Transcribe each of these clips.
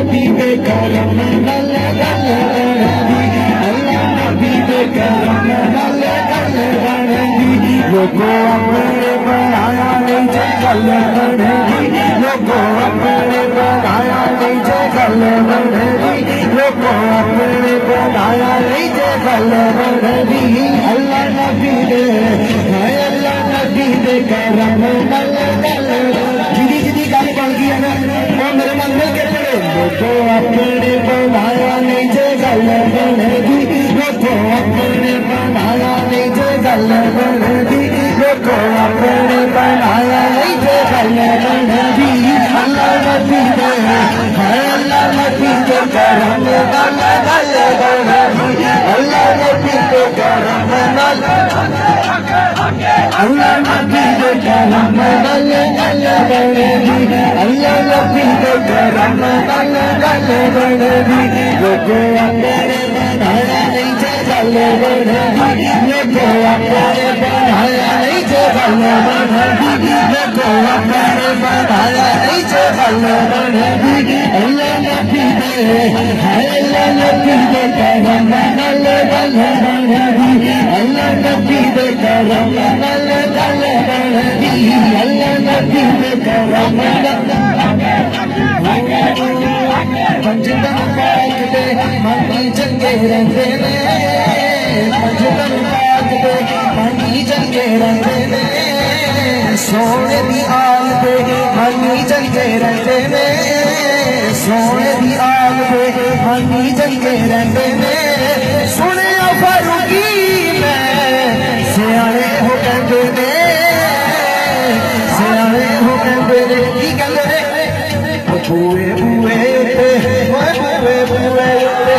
नबी दे करम नाल गल बनदी अल्लाह नबी दे करम नाल गल बनदी लोगों अपने बनाया नहीं जे गल बनदी लोगों अपने बनाया नहीं जे गल बनदी लोगों अपने बनाया नहीं जे गल बनदी अल्लाह नबी दे हाय अल्लाह नबी दे करम नाल गल जिदी जिदी गल बन गई है ना वो मेरे मन में कर पड़े लोगों अपने बनाया नहीं जे गल बनदी लोगों अपने बनाया नहीं जे गल बनदी लोगों अपने बनाया नहीं जे गल बनदी अल्लाह नबी दे हाय अल्लाह नबी दे करम नाल गल बनदी अल्लाह नबी दे करम नाल अल्लाह नबी दे करम नाल गल बनदी अल्लाह नबी दे करम नाल गल बनदी लोगों अपने बनाया नहीं जे गल बनदी लोगों अपने बनाया नहीं जे गल बनदी लोगों अपने बनाया नहीं जे गल बनदी अल्लाह नबी दे हाय अल्लाह नबी दे करम नाल गल बनदी अल्लाह नबी दे करम नाल गल बनदी अल्लाह नबी दे करम पंजतन पाक दे मनी चंगे रहंदे ने पंजतन पाक दे मनी चंगे रहंदे ने सोने दी आल दे मनी चंगे रहंदे ने सोने दी आल दे मनी चंगे रहंदे ने सुने फारूकी मैं सियाने हो कहंदे ने सियाने हो कहंदे ने की कहंदे ने बूए बूए उते बूए बूए उते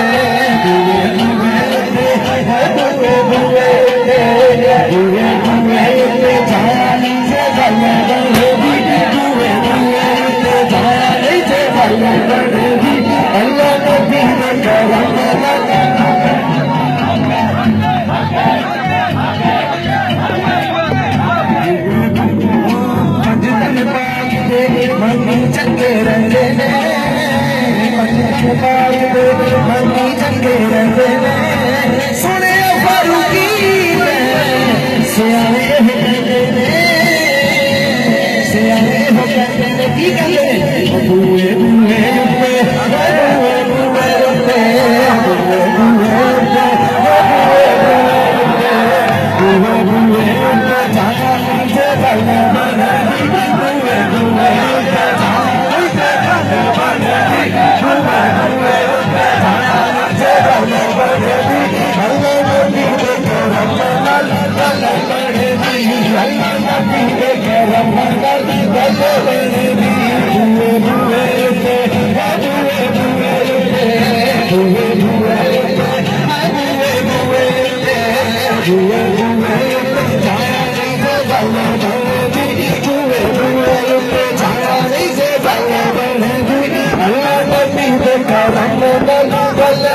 बूए बूए उते बूए बूए उते बूए बूए उते जानी से गल बनदी बूए बूए उते जानी से गल बनदी अल्लाह नबी दे करम पंजतन पाक दे मनी चंगे रहंदे ने पंजतन पाक दे मनी चंगे रहंदे ने सुने फारूकी सियाने हो कहंदे ने सियाने हो कहंदे ने की कहंदे बूए बूए उते बूए बूए उते बूए बूए उते बूए बूए उते जाना से गल बनदी बूए बूए उते जाना से गल बनदी बूए बूए उते जाना से गल बनदी अल्लाह नबी दे करम नाल गल बनदी अल्लाह नबी दे करम नाल गल बनदी बूए बूए उते बूए बूए उते बूए बूए उते बूए बूए उते बूए बूए उते जाना नहीं से गल बनदी बूए बूए उते जाना नहीं से गल बनदी अल्लाह नबी दे करम नाल गल